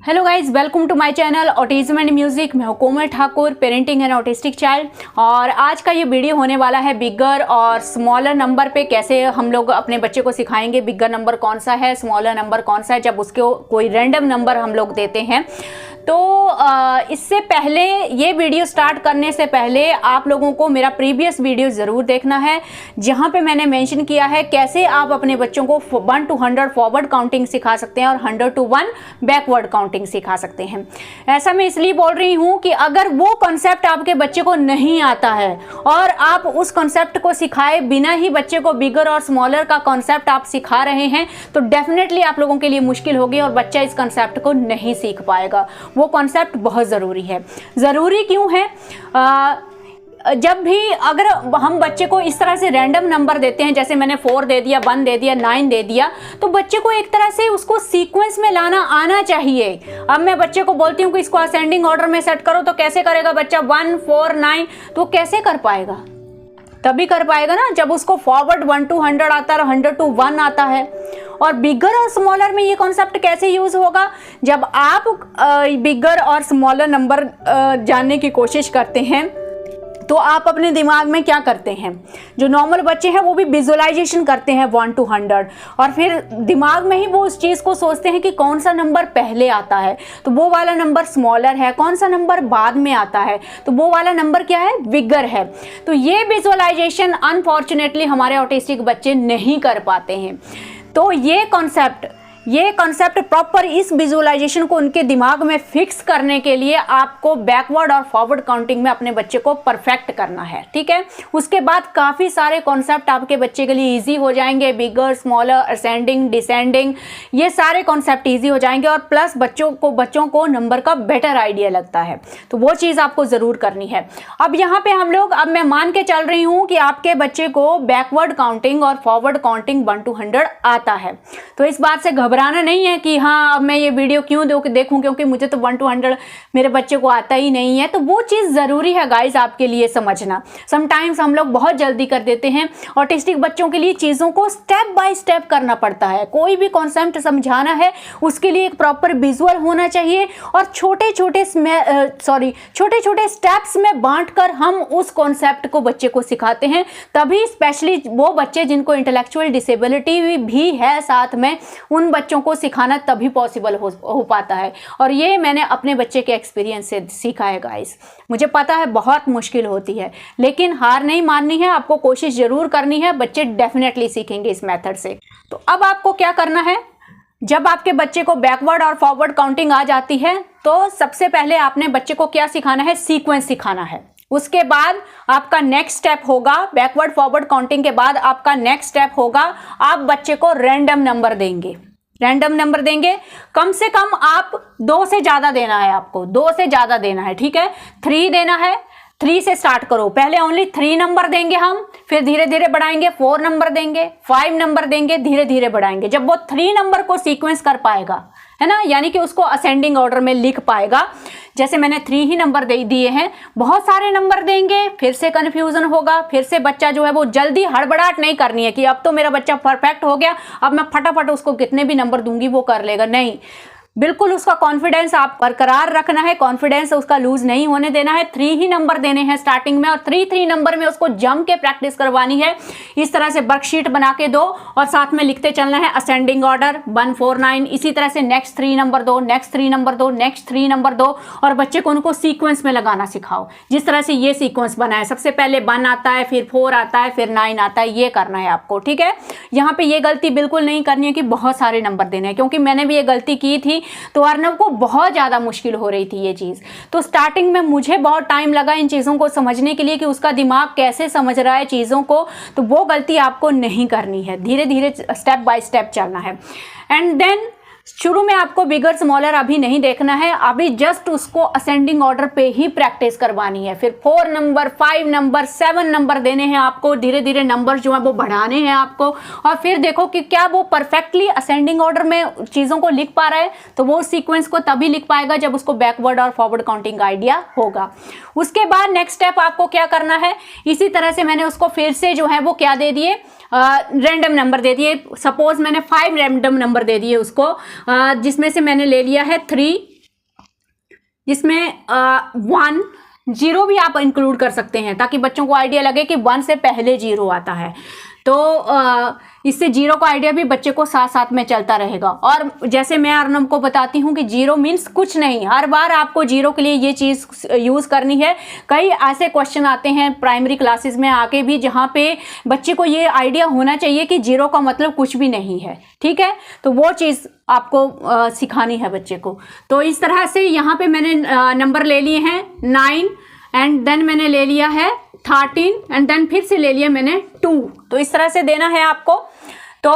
Hello guys, welcome to my channel autism and music. मैं हूं Komal Thakur, parenting and autistic child. और आज का ये वीडियो होने वाला है बिगर और स्मॉलर नंबर पे कैसे हम लोग अपने बच्चे को सिखाएंगे बिगर नंबर कौन सा है, स्मॉलर नंबर कौन सा है जब उसको कोई रैंडम नंबर हम लोग देते हैं। तो इससे पहले, ये वीडियो स्टार्ट करने से पहले आप लोगों को मेरा प्रीवियस वीडियो ज़रूर देखना है, जहाँ पे मैंने मेंशन किया है कैसे आप अपने बच्चों को 1 to 100 फॉरवर्ड काउंटिंग सिखा सकते हैं और 100 to 1 बैकवर्ड काउंटिंग सिखा सकते हैं। ऐसा मैं इसलिए बोल रही हूँ कि अगर वो कॉन्सेप्ट आपके बच्चे को नहीं आता है और आप उस कॉन्सेप्ट को सिखाए बिना ही बच्चे को बिगर और स्मॉलर का कॉन्सेप्ट आप सिखा रहे हैं, तो डेफिनेटली आप लोगों के लिए मुश्किल होगी और बच्चा इस कॉन्सेप्ट को नहीं सीख पाएगा। वो कॉन्सेप्ट बहुत ज़रूरी है। ज़रूरी क्यों है? जब भी अगर हम बच्चे को इस तरह से रैंडम नंबर देते हैं, जैसे मैंने 4 दे दिया, 1 दे दिया, 9 दे दिया, तो बच्चे को एक तरह से उसको सीक्वेंस में लाना आना चाहिए। अब मैं बच्चे को बोलती हूँ कि इसको असेंडिंग ऑर्डर में सेट करो, तो कैसे करेगा बच्चा? 1 4 9, तो कैसे कर पाएगा? तभी कर पाएगा ना जब उसको फॉरवर्ड 1 to 100 आता है और 100 to 1 आता है। और बिगर और स्मॉलर में ये कॉन्सेप्ट कैसे यूज होगा? जब आप बिगर और स्मॉलर नंबर जानने की कोशिश करते हैं तो आप अपने दिमाग में क्या करते हैं? जो नॉर्मल बच्चे हैं वो भी विजुअलाइजेशन करते हैं 1 to 100, और फिर दिमाग में ही वो उस चीज़ को सोचते हैं कि कौन सा नंबर पहले आता है तो वो वाला नंबर स्मॉलर है, कौन सा नंबर बाद में आता है तो वो वाला नंबर क्या है? बिगर है। तो ये विजुअलाइजेशन अनफॉर्चुनेटली हमारे ऑटिस्टिक बच्चे नहीं कर पाते हैं। तो ये कॉन्सेप्ट प्रॉपर इस विजुअलाइजेशन को उनके दिमाग में फिक्स करने के लिए आपको बैकवर्ड और फॉरवर्ड काउंटिंग में अपने बच्चे को परफेक्ट करना है, ठीक है। उसके बाद काफ़ी सारे कॉन्सेप्ट आपके बच्चे के लिए इजी हो जाएंगे। बिगर, स्मॉलर, असेंडिंग, डिसेंडिंग, ये सारे कॉन्सेप्ट इजी हो जाएंगे और प्लस बच्चों को नंबर का बेटर आइडिया लगता है, तो वो चीज़ आपको ज़रूर करनी है। अब यहाँ पे अब मैं मान के चल रही हूँ कि आपके बच्चे को बैकवर्ड काउंटिंग और फॉरवर्ड काउंटिंग 1 to 100 आता है, तो इस बात से घबराना नहीं है कि हाँ अब मैं ये वीडियो क्यों देखूं क्योंकि मुझे तो 1 to 100 मेरे बच्चे को आता ही नहीं है। तो वो चीज़ ज़रूरी है गाइज आपके लिए समझना। समटाइम्स हम लोग बहुत जल्दी कर देते हैं। ऑटिस्टिक बच्चों के लिए चीज़ों को स्टेप बाय स्टेप करना पड़ता है। कोई भी कॉन्सेप्ट समझाना है उसके लिए एक प्रॉपर विजुअल होना चाहिए और छोटे छोटे स्टेप्स में बांटकर हम उस कॉन्सेप्ट को बच्चे को सिखाते हैं। तभी स्पेशली वो बच्चे जिनको इंटेलेक्चुअल डिसेबिलिटी भी है साथ में, उन बच्चों को सिखाना तभी पॉसिबल हो पाता है। और ये मैंने अपने बच्चे के एक्सपीरियंस से सीखा है गाइस। मुझे पता है बहुत मुश्किल होती है, लेकिन हार नहीं माननी है, आपको कोशिश जरूर करनी है। बच्चे डेफिनेटली सीखेंगे इस मेथड से। तो अब आपको क्या करना है? जब आपके बच्चे को बैकवर्ड और फॉरवर्ड काउंटिंग आ जाती है तो सबसे पहले आपने बच्चे को क्या सिखाना है? सीक्वेंस सिखाना है। उसके बाद आपका नेक्स्ट स्टेप होगा, बैकवर्ड फॉरवर्ड काउंटिंग के बाद आपका नेक्स्ट स्टेप होगा, आप बच्चे को रैंडम नंबर देंगे। रैंडम नंबर देंगे, कम से कम आप 2 से ज़्यादा देना है, आपको 2 से ज़्यादा देना है, ठीक है। 3 देना है, 3 से स्टार्ट करो। पहले ओनली 3 नंबर देंगे हम, फिर धीरे धीरे बढ़ाएंगे, 4 नंबर देंगे, 5 नंबर देंगे, धीरे धीरे बढ़ाएंगे। जब वो 3 नंबर को सीक्वेंस कर पाएगा, है ना, यानी कि उसको असेंडिंग ऑर्डर में लिख पाएगा। जैसे मैंने 3 ही नंबर दे दिए हैं, बहुत सारे नंबर देंगे फिर से कन्फ्यूजन होगा, फिर से बच्चा जो है वो जल्दी हड़बड़ाहट नहीं करनी है कि अब तो मेरा बच्चा परफेक्ट हो गया, अब मैं फटाफट उसको कितने भी नंबर दूंगी वो कर लेगा। नहीं, बिल्कुल उसका कॉन्फिडेंस आप बरकरार रखना है, कॉन्फिडेंस उसका लूज नहीं होने देना है। 3 ही नंबर देने हैं स्टार्टिंग में और 3 नंबर में उसको जम के प्रैक्टिस करवानी है। इस तरह से वर्कशीट बना के दो और साथ में लिखते चलना है असेंडिंग ऑर्डर 1 4 9। इसी तरह से नेक्स्ट 3 नंबर दो, नेक्स्ट 3 नंबर दो, नेक्स्ट 3 नंबर दो और बच्चे को उनको सीक्वेंस में लगाना सिखाओ। जिस तरह से ये सीक्वेंस बना है, सबसे पहले 1 आता है, फिर 4 आता है, फिर 9 आता है, ये करना है आपको, ठीक है। यहाँ पे ये गलती बिल्कुल नहीं करनी है कि बहुत सारे नंबर देने हैं, क्योंकि मैंने भी ये गलती की थी तो अर्नव को बहुत ज़्यादा मुश्किल हो रही थी ये चीज़। तो स्टार्टिंग में मुझे बहुत टाइम लगा इन चीज़ों को समझने के लिए कि उसका दिमाग कैसे समझ रहा है चीज़ों को। तो वो गलती आपको नहीं करनी है, धीरे धीरे स्टेप बाय स्टेप चलना है। एंड देन शुरू में आपको बिगर स्मॉलर अभी नहीं देखना है, अभी जस्ट उसको असेंडिंग ऑर्डर पे ही प्रैक्टिस करवानी है। फिर 4 नंबर, 5 नंबर, 7 नंबर देने हैं आपको, धीरे धीरे नंबर जो है वो बढ़ाने हैं आपको। और फिर देखो कि क्या वो परफेक्टली असेंडिंग ऑर्डर में चीज़ों को लिख पा रहा है, तो वो सीक्वेंस को तभी लिख पाएगा जब उसको बैकवर्ड और फॉरवर्ड काउंटिंग का आइडिया होगा। उसके बाद नेक्स्ट स्टेप आपको क्या करना है, इसी तरह से मैंने उसको फिर से जो है वो क्या दे दिए, रैंडम नंबर दे दिए। सपोज मैंने 5 रैंडम नंबर दे दिए उसको, जिसमें से मैंने ले लिया है 3, जिसमें 1 0 भी आप इंक्लूड कर सकते हैं ताकि बच्चों को आइडिया लगे कि 1 से पहले 0 आता है। तो इससे 0 का आइडिया भी बच्चे को साथ साथ में चलता रहेगा। और जैसे मैं अर्नब को बताती हूँ कि 0 मीन्स कुछ नहीं, हर बार आपको 0 के लिए ये चीज़ यूज़ करनी है। कई ऐसे क्वेश्चन आते हैं प्राइमरी क्लासेस में आके भी जहाँ पे बच्चे को ये आइडिया होना चाहिए कि 0 का मतलब कुछ भी नहीं है, ठीक है। तो वो चीज़ आपको सिखानी है बच्चे को। तो इस तरह से यहाँ पे मैंने नंबर ले लिए हैं 9 एंड देन मैंने ले लिया है 13 एंड देन फिर से ले लिया मैंने 2। तो इस तरह से देना है आपको। तो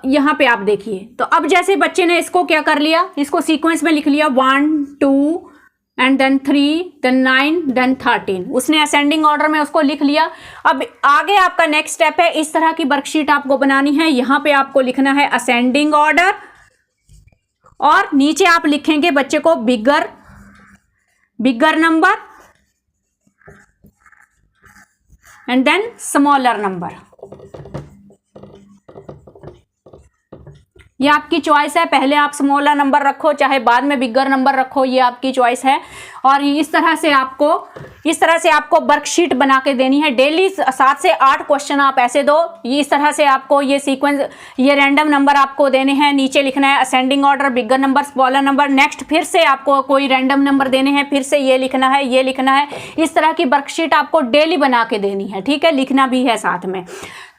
यहाँ पे आप देखिए, तो अब जैसे बच्चे ने इसको क्या कर लिया, इसको सीक्वेंस में लिख लिया 1 2 एंड देन 3 देन 9 देन 13, उसने असेंडिंग ऑर्डर में उसको लिख लिया। अब आगे आपका नेक्स्ट स्टेप है, इस तरह की वर्कशीट आपको बनानी है। यहाँ पे आपको लिखना है असेंडिंग ऑर्डर और नीचे आप लिखेंगे बच्चे को bigger number and then smaller number. ये आपकी चॉइस है, पहले आप स्मॉलर नंबर रखो चाहे बाद में बिगर नंबर रखो, ये आपकी चॉइस है। और इस तरह से आपको वर्कशीट बना के देनी है। डेली 7 से 8 क्वेश्चन आप ऐसे दो। इस तरह से आपको ये सीक्वेंस, ये रैंडम नंबर आपको देने हैं। नीचे लिखना है ascending order, bigger number, smaller number. Next फिर से आपको कोई रैंडम नंबर देने हैं, फिर से ये लिखना है, ये लिखना है। इस तरह की वर्कशीट आपको डेली बना के देनी है, ठीक है, लिखना भी है साथ में।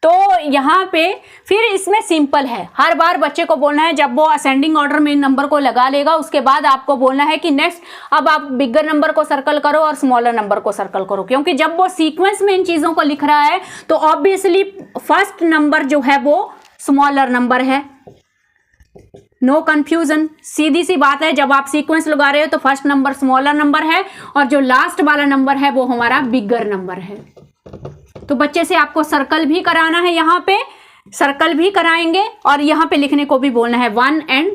तो यहाँ पे फिर इसमें सिंपल है, हर बार बच्चे को बोलना है जब वो असेंडिंग ऑर्डर में नंबर को लगा लेगा उसके बाद आपको बोलना है कि नेक्स्ट अब आप बिगर नंबर को सर्कल करो और स्मॉलर नंबर को सर्कल करो। क्योंकि जब वो सीक्वेंस में इन चीज़ों को लिख रहा है तो ऑब्वियसली फर्स्ट नंबर जो है वो स्मॉलर नंबर है। नो कंफ्यूजन, सीधी सी बात है। जब आप सीक्वेंस लगा रहे हो तो फर्स्ट नंबर स्मॉलर नंबर है और जो लास्ट वाला नंबर है वो हमारा बिगर नंबर है। तो बच्चे से आपको सर्कल भी कराना है, यहाँ पे सर्कल भी कराएंगे और यहाँ पे लिखने को भी बोलना है 1 एंड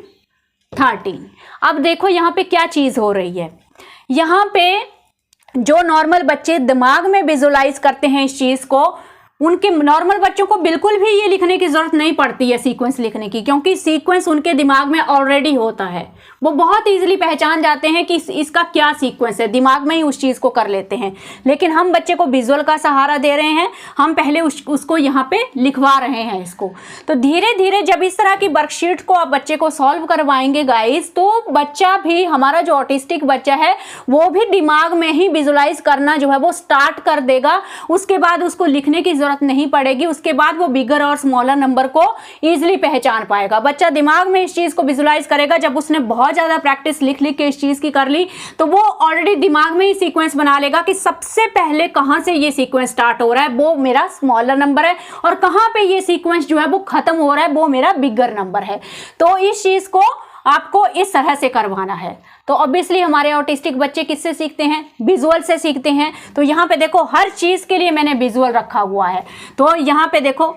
13। अब देखो यहाँ पे क्या चीज़ हो रही है। यहाँ पे जो नॉर्मल बच्चे दिमाग में विजुलाइज करते हैं इस चीज़ को, उनके नॉर्मल बच्चों को बिल्कुल भी ये लिखने की ज़रूरत नहीं पड़ती है सीक्वेंस लिखने की, क्योंकि सीक्वेंस उनके दिमाग में ऑलरेडी होता है। वो बहुत इजीली पहचान जाते हैं कि इसका क्या सीक्वेंस है, दिमाग में ही उस चीज़ को कर लेते हैं। लेकिन हम बच्चे को विजुअल का सहारा दे रहे हैं, हम पहले उसको यहाँ पे लिखवा रहे हैं इसको। तो धीरे धीरे जब इस तरह की वर्कशीट को आप बच्चे को सॉल्व करवाएंगे गाइस, तो बच्चा भी, हमारा जो ऑटिस्टिक बच्चा है वो भी दिमाग में ही विजुलाइज करना जो है वो स्टार्ट कर देगा। उसके बाद उसको लिखने की जरूरत नहीं पड़ेगी। उसके बाद वो बिगर और स्मॉलर नंबर को इजीली पहचान पाएगा। बच्चा दिमाग में इस चीज़ को विजुलाइज करेगा। जब उसने बहुत ज़्यादा प्रैक्टिस लिख के इस चीज़ की कर ली तो वो ऑलरेडी दिमाग में ही सीक्वेंस बना लेगा कि सबसे पहले कहाँ से ये सीक्वेंस स्टार्ट हो रहा है वो मेरा स्मॉलर नंबर है और कहाँ पे ये सीक्वेंस जो है वो खत्म हो रहा है वो मेरा बिगर नंबर है। तो इस चीज़ को आपको इस तरह से करवाना है। तो ऑब्वियसली हमारे ऑटिस्टिक बच्चे किससे सीखते हैं? विजुअल से सीखते हैं। तो यहाँ पे देखो हर चीज़ के लिए मैंने विजुअल रखा हुआ है। तो यहाँ पे देखो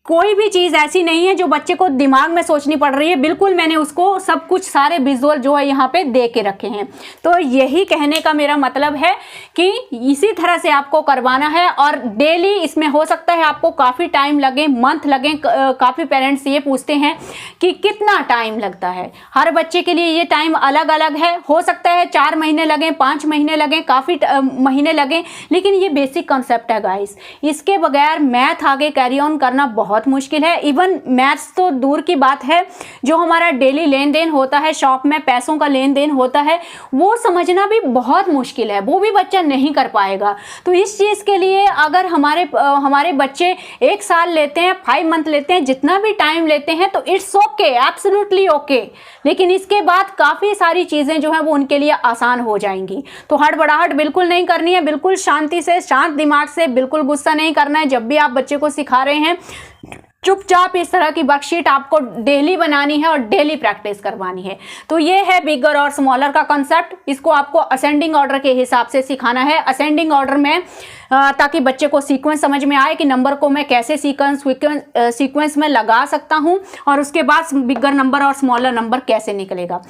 कोई भी चीज़ ऐसी नहीं है जो बच्चे को दिमाग में सोचनी पड़ रही है, बिल्कुल मैंने उसको सब कुछ सारे विजुअल जो है यहाँ पे दे के रखे हैं। तो यही कहने का मेरा मतलब है कि इसी तरह से आपको करवाना है और डेली इसमें हो सकता है आपको काफ़ी टाइम लगे, मंथ लगे। काफ़ी पेरेंट्स ये पूछते हैं कि कितना टाइम लगता है। हर बच्चे के लिए ये टाइम अलग अलग है। हो सकता है 4 महीने लगें, 5 महीने लगें, काफ़ी महीने लगें, लेकिन ये बेसिक कॉन्सेप्ट है गाइस। इसके बगैर मैथ आगे कैरी ऑन करना बहुत मुश्किल है। इवन मैथ्स तो दूर की बात है, जो हमारा डेली लेन देन होता है, शॉप में पैसों का लेन देन होता है, वो समझना भी बहुत मुश्किल है। वो भी बच्चा नहीं कर पाएगा। तो इस चीज़ के लिए अगर हमारे बच्चे 1 साल लेते हैं, 5 मंथ लेते हैं, जितना भी टाइम लेते हैं तो इट्स ओके, एब्सोल्युटली ओके। लेकिन इसके बाद काफ़ी सारी चीज़ें जो हैं वो उनके लिए आसान हो जाएंगी। तो हड़बड़ाहट बिल्कुल नहीं करनी है, बिल्कुल शांति से, शांत दिमाग से, बिल्कुल गुस्सा नहीं करना है। जब भी आप बच्चे को सिखा रहे हैं चुपचाप इस तरह की वर्कशीट आपको डेली बनानी है और डेली प्रैक्टिस करवानी है। तो ये है बिगर और स्मॉलर का कॉन्सेप्ट। इसको आपको असेंडिंग ऑर्डर के हिसाब से सिखाना है। असेंडिंग ऑर्डर में ताकि बच्चे को सीक्वेंस समझ में आए कि नंबर को मैं कैसे सीक्वेंस में लगा सकता हूं और उसके बाद बिगर नंबर और स्मॉलर नंबर कैसे निकलेगा।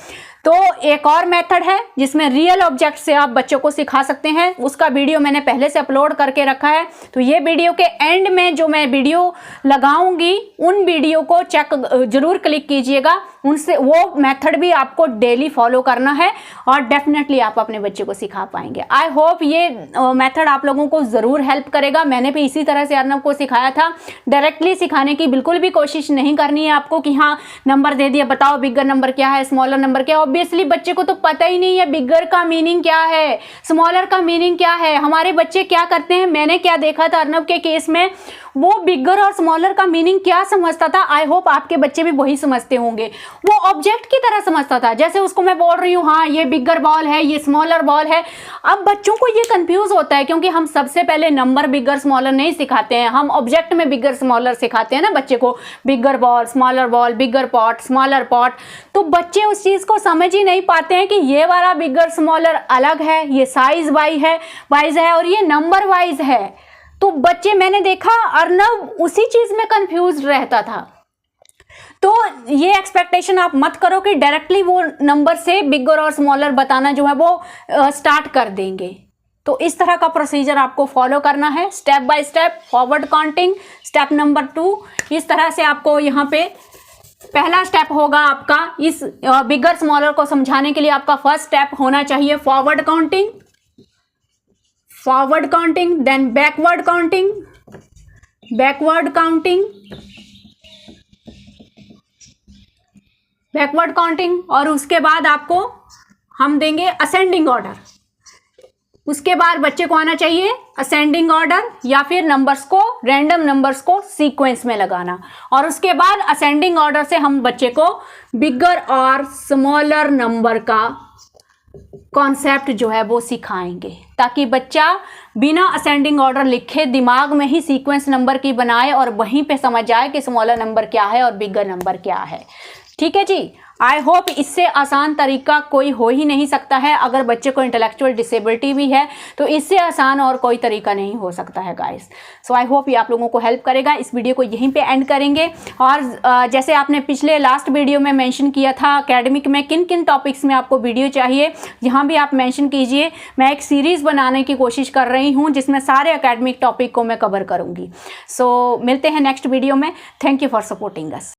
तो एक और मेथड है जिसमें रियल ऑब्जेक्ट से आप बच्चों को सिखा सकते हैं। उसका वीडियो मैंने पहले से अपलोड करके रखा है। तो ये वीडियो के एंड में जो मैं वीडियो लगाऊंगी उन वीडियो को चेक जरूर क्लिक कीजिएगा। उनसे वो मेथड भी आपको डेली फॉलो करना है और डेफिनेटली आप अपने बच्चे को सिखा पाएंगे। आई होप ये मेथड आप लोगों को ज़रूर हेल्प करेगा। मैंने भी इसी तरह से अर्नब को सिखाया था। डायरेक्टली सिखाने की बिल्कुल भी कोशिश नहीं करनी है आपको कि हाँ नंबर दे दिया, बताओ बिगर नंबर क्या है, स्मॉलर नंबर क्या है। ऑब्वियसली बच्चे को तो पता ही नहीं है बिगर का मीनिंग क्या है, स्मॉलर का मीनिंग क्या है। हमारे बच्चे क्या करते हैं, मैंने क्या देखा था अर्नब के केस में, वो बिगर और स्मॉलर का मीनिंग क्या समझता था, आई होप आपके बच्चे भी वही समझते होंगे। वो ऑब्जेक्ट की तरह समझता था, जैसे उसको मैं बोल रही हूँ हाँ ये बिगर बॉल है, ये स्मॉलर बॉल है। अब बच्चों को ये कंफ्यूज होता है क्योंकि हम सबसे पहले नंबर बिगर स्मॉलर नहीं सिखाते हैं, हम ऑब्जेक्ट में बिगर स्मॉलर सिखाते हैं ना बच्चे को, बिगर बॉल, बिगर पॉट, स्मॉलर पॉट। तो बच्चे उस चीज को समझ ही नहीं पाते हैं कि ये वाला बिगर स्मॉलर अलग है, ये साइज वाइज है और ये नंबर वाइज है। तो बच्चे, मैंने देखा अर्नब उसी चीज में कंफ्यूज रहता था। तो ये एक्सपेक्टेशन आप मत करो कि डायरेक्टली वो नंबर से बिगर और स्मॉलर बताना जो है वो स्टार्ट कर देंगे। तो इस तरह का प्रोसीजर आपको फॉलो करना है, step by step, forward counting, step number 2। इस तरह से आपको यहाँ पे पहला स्टेप होगा आपका, इस बिगर स्मॉलर को समझाने के लिए आपका फर्स्ट स्टेप होना चाहिए forward counting, then backward counting, और उसके बाद आपको हम देंगे असेंडिंग ऑर्डर। उसके बाद बच्चे को आना चाहिए असेंडिंग ऑर्डर या फिर नंबर्स को, रैंडम नंबर्स को सीक्वेंस में लगाना। और उसके बाद असेंडिंग ऑर्डर से हम बच्चे को बिगर और स्मॉलर नंबर का कॉन्सेप्ट जो है वो सिखाएंगे, ताकि बच्चा बिना असेंडिंग ऑर्डर लिखे दिमाग में ही सीक्वेंस नंबर की बनाए और वहीं पे समझ जाए कि स्मॉलर नंबर क्या है और बिगर नंबर क्या है। ठीक है जी, आई होप इससे आसान तरीका कोई हो ही नहीं सकता है। अगर बच्चे को इंटेलेक्चुअल डिसेबिलिटी भी है तो इससे आसान और कोई तरीका नहीं हो सकता है गाइस। सो आई होप ये आप लोगों को हेल्प करेगा। इस वीडियो को यहीं पे एंड करेंगे। और जैसे आपने पिछले लास्ट वीडियो में मेंशन किया था अकेडमिक में किन किन टॉपिक्स में आपको वीडियो चाहिए, यहाँ भी आप मेंशन कीजिए। मैं एक सीरीज़ बनाने की कोशिश कर रही हूँ जिसमें सारे अकेडमिक टॉपिक को मैं कवर करूँगी। सो मिलते हैं नेक्स्ट वीडियो में। Thank you for supporting us.